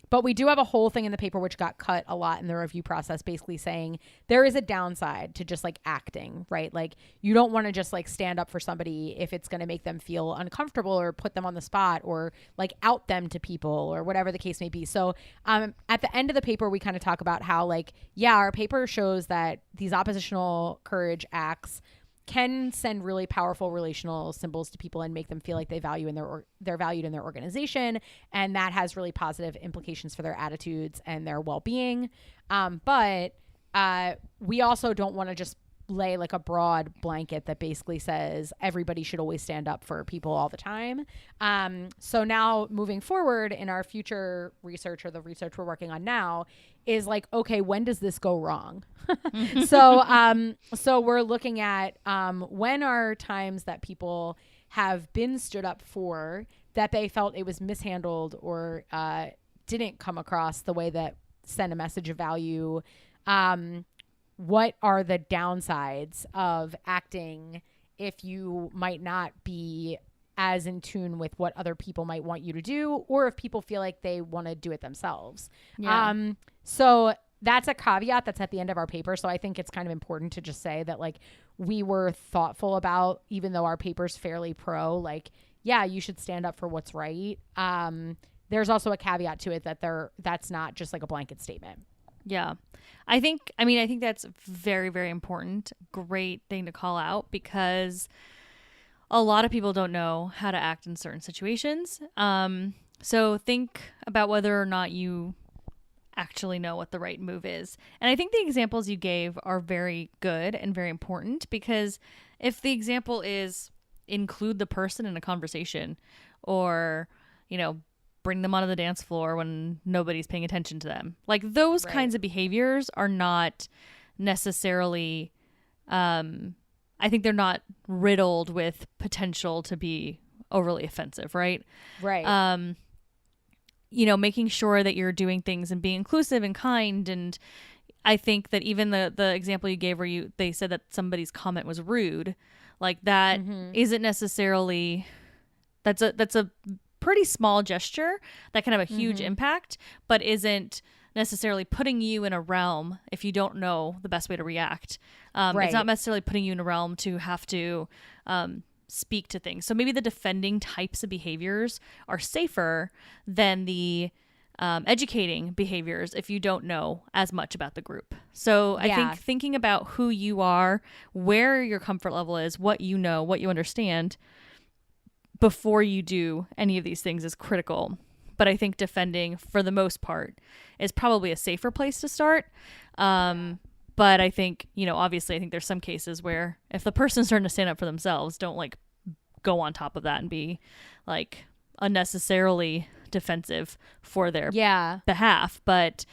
But we do have a whole thing in the paper, which got cut a lot in the review process, basically saying there is a downside to just like acting, right? Like you don't want to just like stand up for somebody if it's going to make them feel uncomfortable or put them on the spot or like out them to people or whatever the case may be. So at the end of the paper, we kind of talk about how like, yeah, our paper shows that these oppositional courage acts can send really powerful relational symbols to people and make them feel like they're valued in their organization, and that has really positive implications for their attitudes and their well-being. But we also don't want to just lay like a broad blanket that basically says everybody should always stand up for people all the time. So now moving forward in our future research, or the research we're working on now, is like, okay, when does this go wrong? So we're looking at when are times that people have been stood up for that they felt it was mishandled or didn't come across the way that sent a message of value. What are the downsides of acting if you might not be as in tune with what other people might want you to do, or if people feel like they want to do it themselves? Yeah. So that's a caveat that's at the end of our paper. So I think it's kind of important to just say that like we were thoughtful about, even though our paper's fairly pro, like, yeah, you should stand up for what's right. There's also a caveat to it that that's not just like a blanket statement. Yeah. I think that's very, very important. Great thing to call out, because a lot of people don't know how to act in certain situations. So think about whether or not you actually know what the right move is. And I think the examples you gave are very good and very important, because if the example is include the person in a conversation, or, bring them onto the dance floor when nobody's paying attention to them, like those kinds of behaviors are not necessarily, I think they're not riddled with potential to be overly offensive, right? Right. Making sure that you're doing things and being inclusive and kind. And I think that even the example you gave where they said that somebody's comment was rude, like that isn't necessarily, that's a pretty small gesture that can have a huge impact, but isn't necessarily putting you in a realm if you don't know the best way to react. It's not necessarily putting you in a realm to have to speak to things. So maybe the defending types of behaviors are safer than the educating behaviors if you don't know as much about the group. So I think thinking about who you are, where your comfort level is, what you know, what you understand before you do any of these things is critical. But I think defending, for the most part, is probably a safer place to start. But I think, obviously, I think there's some cases where if the person's starting to stand up for themselves, don't like go on top of that and be like unnecessarily defensive for their behalf. But,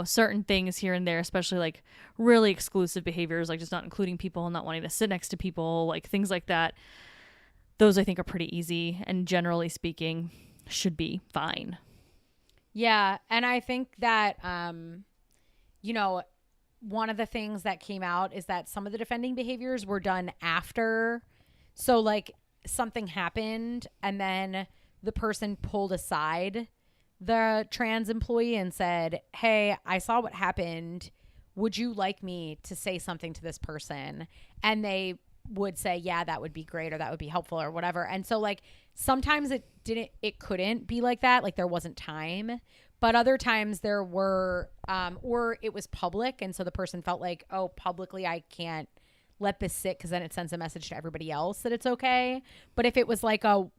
certain things here and there, especially like really exclusive behaviors, like just not including people and not wanting to sit next to people, like things like that, those I think are pretty easy and generally speaking should be fine. Yeah. And I think that, one of the things that came out is that some of the defending behaviors were done after. So like something happened and then the person pulled aside the trans employee and said, hey, I saw what happened. Would you like me to say something to this person? And they would say, yeah, that would be great, or that would be helpful, or whatever. And so like sometimes it couldn't be like that. Like there wasn't time, but other times there were, or it was public. And so the person felt like, oh, publicly, I can't let this sit, because then it sends a message to everybody else that it's okay. But if it was like a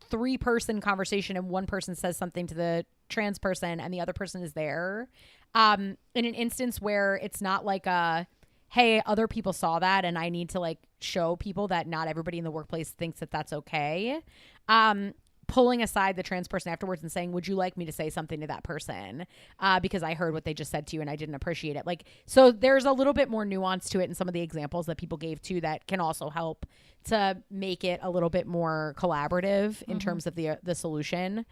3-person conversation and one person says something to the trans person and the other person is there, in an instance where it's not like hey, other people saw that and I need to like show people that not everybody in the workplace thinks that that's okay. Pulling aside the trans person afterwards and saying, would you like me to say something to that person? Because I heard what they just said to you and I didn't appreciate it. Like, so there's a little bit more nuance to it in some of the examples that people gave too, that can also help to make it a little bit more collaborative in terms of the solution.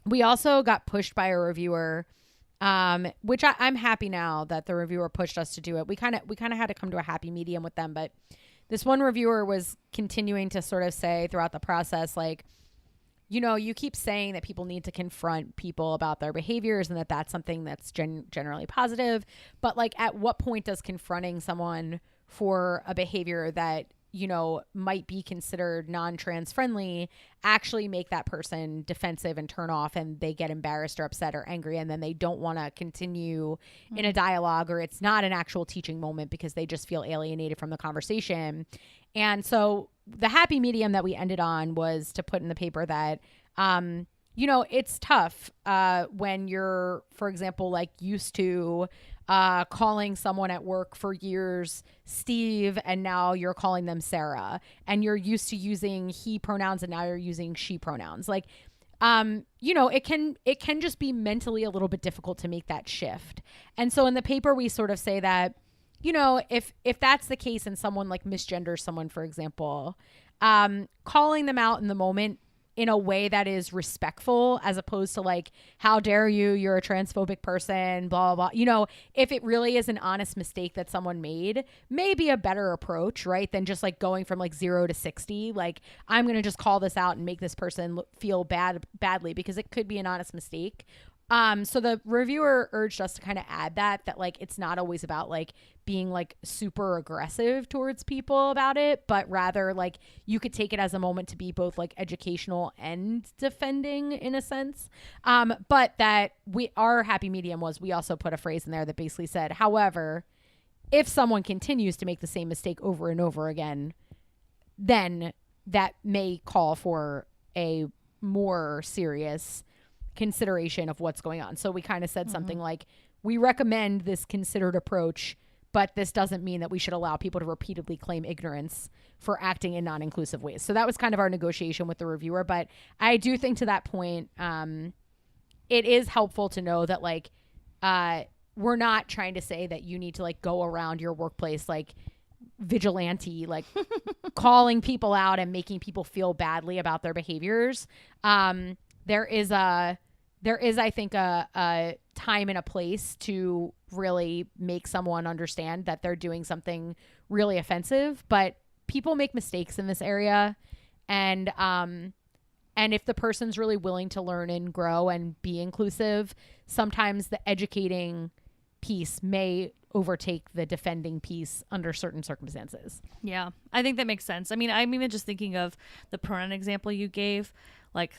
We also got pushed by a reviewer, which I'm happy now that the reviewer pushed us to do it. We kind of had to come to a happy medium with them, but this one reviewer was continuing to sort of say throughout the process, like, you know, you keep saying that people need to confront people about their behaviors and that that's something that's generally positive. But like, at what point does confronting someone for a behavior that, you know, might be considered non-trans friendly actually make that person defensive and turn off and they get embarrassed or upset or angry and then they don't want to continue in a dialogue, or it's not an actual teaching moment because they just feel alienated from the conversation. And so the happy medium that we ended on was to put in the paper that, you know, it's tough when you're, for example, like used to calling someone at work for years Steve and now you're calling them Sarah, and you're used to using he pronouns and now you're using she pronouns. Like, you know, it can just be mentally a little bit difficult to make that shift. And so in the paper we sort of say that, you know, if that's the case and someone like misgenders someone, for example, calling them out in the moment in a way that is respectful, as opposed to like, how dare you, you're a transphobic person, blah, blah, blah. You know, if it really is an honest mistake that someone made, may be a better approach, right? Than just like going from like 0 to 60. Like, I'm going to just call this out and make this person feel badly because it could be an honest mistake. So the reviewer urged us to kind of add that like, it's not always about like being like super aggressive towards people about it, but rather like you could take it as a moment to be both like educational and defending in a sense. But that our happy medium was, we also put a phrase in there that basically said, however, if someone continues to make the same mistake over and over again, then that may call for a more serious consideration of what's going on. So we kind of said something like, we recommend this considered approach, but this doesn't mean that we should allow people to repeatedly claim ignorance for acting in non-inclusive ways. So that was kind of our negotiation with the reviewer. But I do think to that point, it is helpful to know that like, we're not trying to say that you need to like go around your workplace like vigilante, like calling people out and making people feel badly about their behaviors. There is, I think, a time and a place to really make someone understand that they're doing something really offensive, but people make mistakes in this area. And if the person's really willing to learn and grow and be inclusive, sometimes the educating piece may overtake the defending piece under certain circumstances. Yeah, I think that makes sense. I mean, I'm even just thinking of the pronoun example you gave. Like,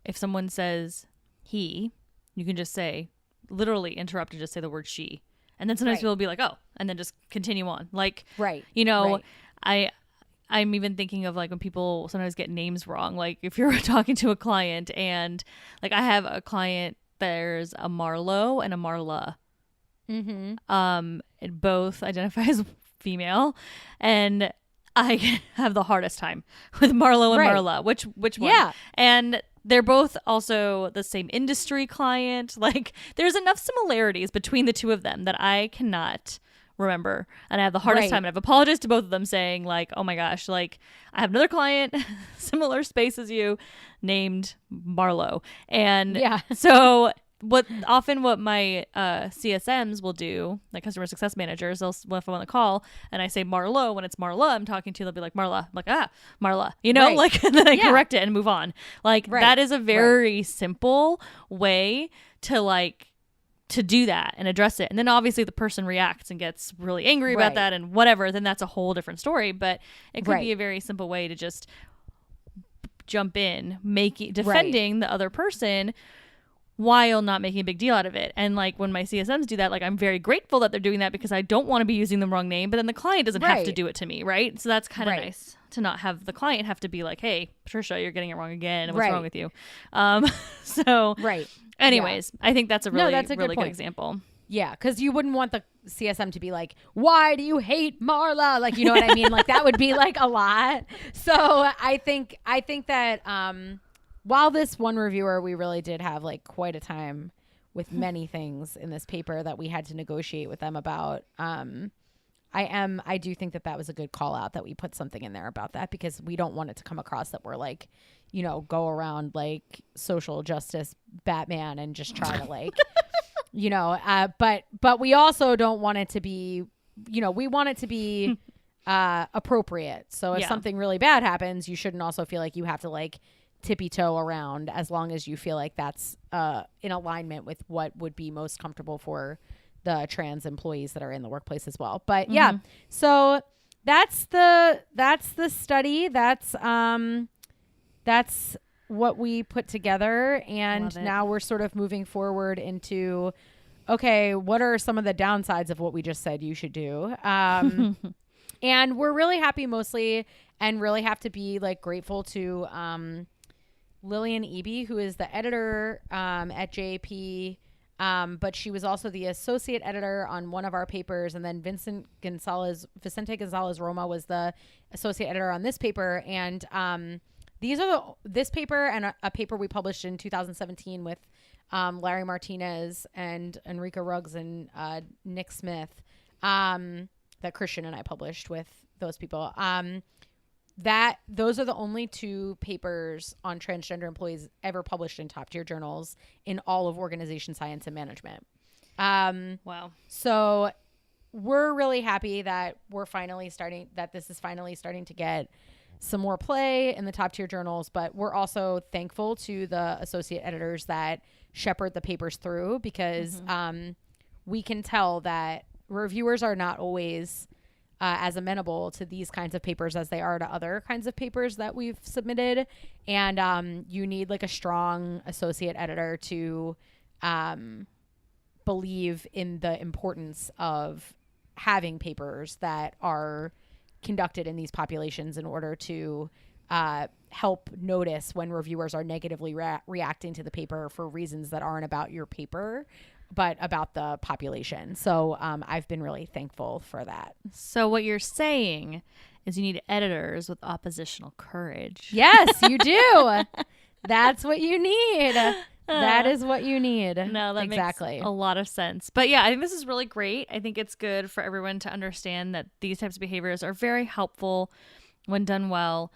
if someone says he, you can just say, literally interrupt and just say the word she. And then sometimes people will be like, oh, and then just continue on. Like, you know, I'm even thinking of like when people sometimes get names wrong. Like if you're talking to a client and like I have a client, there's a Marlo and a Marla. And both identify as female. And I have the hardest time with Marlo and Marla. Which one? Yeah. And they're both also the same industry client. Like there's enough similarities between the two of them that I cannot remember. And I have the hardest time. And I've apologized to both of them saying like, oh my gosh, like I have another client, similar space as you, named Marlo. And so what my CSMs will do, like customer success managers, they'll, if I'm on the call and I say Marlo, when it's Marla I'm talking to, they'll be like Marla. I'm like, Marla, you know, like, and then I correct it and move on. Like that is a very simple way to like, to do that and address it. And then obviously the person reacts and gets really angry about that and whatever, then that's a whole different story. But it could be a very simple way to just jump in, defending the other person while not making a big deal out of it. And like when my CSMs do that, like I'm very grateful that they're doing that because I don't want to be using the wrong name, but then the client doesn't have to do it to me, right? So that's kind of nice to not have the client have to be like, hey, Patricia, you're getting it wrong again. What's wrong with you? So anyways, I think that's a really good example. Yeah, because you wouldn't want the CSM to be like, why do you hate Marla? Like, you know what I mean? Like that would be like a lot. So I think that while this one reviewer, we really did have like quite a time with many things in this paper that we had to negotiate with them about. I do think that was a good call out that we put something in there about that, because we don't want it to come across that we're like, you know, go around like social justice Batman and just try to like, you know, but we also don't want it to be, you know, we want it to be appropriate. So if something really bad happens, you shouldn't also feel like you have to like tippy toe around, as long as you feel like that's in alignment with what would be most comfortable for the trans employees that are in the workplace as well. But yeah, so that's the study. That's what we put together. And now we're sort of moving forward into, okay, what are some of the downsides of what we just said you should do? And we're really happy mostly, and really have to be like grateful to Lillian Eby, who is the editor at JP. But she was also the associate editor on one of our papers. And then Vicente Gonzalez Roma was the associate editor on this paper. And these are this paper and a paper we published in 2017 with Larry Martinez and Enrica Ruggs and Nick Smith that Christian and I published with those people. Those are the only two papers on transgender employees ever published in top tier journals in all of organization science and management. Wow. So we're really happy that this is finally starting to get some more play in the top tier journals, but we're also thankful to the associate editors that shepherd the papers through, because we can tell that reviewers are not always as amenable to these kinds of papers as they are to other kinds of papers that we've submitted. And you need like a strong associate editor to believe in the importance of having papers that are conducted in these populations in order to help notice when reviewers are negatively reacting to the paper for reasons that aren't about your paper, but about the population. So I've been really thankful for that. So what you're saying is you need editors with oppositional courage. Yes, you do. That's what you need. That is what you need. No, that makes a lot of sense. But yeah, I think this is really great. I think it's good for everyone to understand that these types of behaviors are very helpful when done well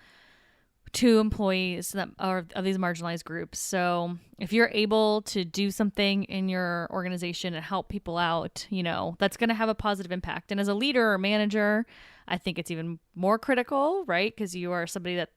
to employees that are of these marginalized groups. So if you're able to do something in your organization and help people out, you know, that's going to have a positive impact. And as a leader or manager, I think it's even more critical, right? Because you are somebody that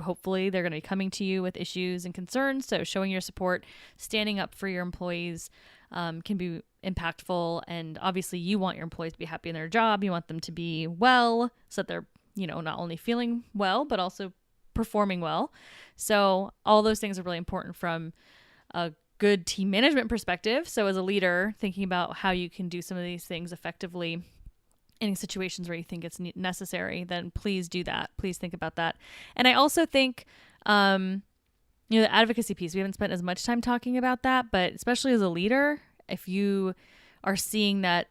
hopefully they're going to be coming to you with issues and concerns. So showing your support, standing up for your employees can be impactful. And obviously you want your employees to be happy in their job. You want them to be well so that they're, you know, not only feeling well, but also performing well. So all those things are really important from a good team management perspective. So as a leader, thinking about how you can do some of these things effectively in situations where you think it's necessary, then please do that. Please think about that. And I also think, the advocacy piece, we haven't spent as much time talking about that, but especially as a leader, if you are seeing that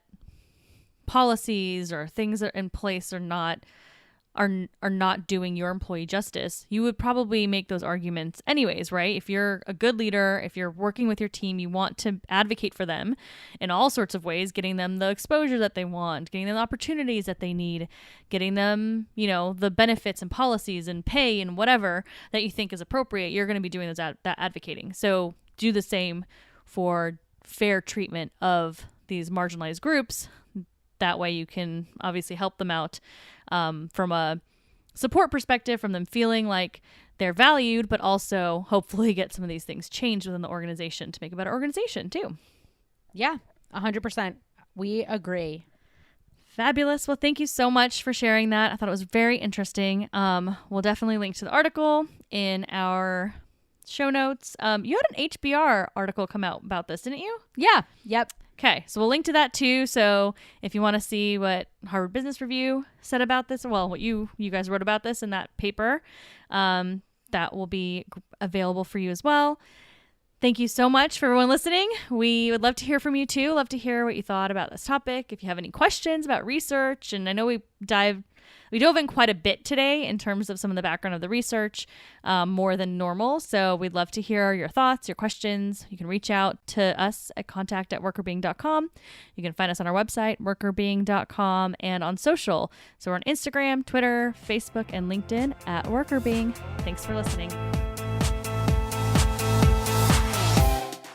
policies or things are in place are not doing your employee justice, you would probably make those arguments anyways, right? If you're a good leader, if you're working with your team, you want to advocate for them in all sorts of ways, getting them the exposure that they want, getting them the opportunities that they need, getting them, you know, the benefits and policies and pay and whatever that you think is appropriate. You're going to be doing that advocating. So do the same for fair treatment of these marginalized groups. That way you can obviously help them out from a support perspective, from them feeling like they're valued, but also hopefully get some of these things changed within the organization to make a better organization too. Yeah, 100%. We agree. Fabulous. Well, thank you so much for sharing that. I thought it was very interesting. We'll definitely link to the article in our show notes. You had an HBR article come out about this, didn't you? Yeah. Yep. Okay, so we'll link to that too. So if you want to see what Harvard Business Review said about this, well, what you guys wrote about this in that paper, that will be available for you as well. Thank you so much for everyone listening. We would love to hear from you too. Love to hear what you thought about this topic. If you have any questions about research, and I know we dove in quite a bit today in terms of some of the background of the research, more than normal. So we'd love to hear your thoughts, your questions. You can reach out to us at contact@workerbeing.com. You can find us on our website, workerbeing.com, and on social. So we're on Instagram, Twitter, Facebook, and LinkedIn at workerbeing. Thanks for listening.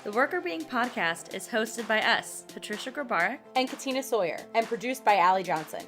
The Worker Being podcast is hosted by us, Patricia Grabarek and Katina Sawyer, and produced by Allie Johnson.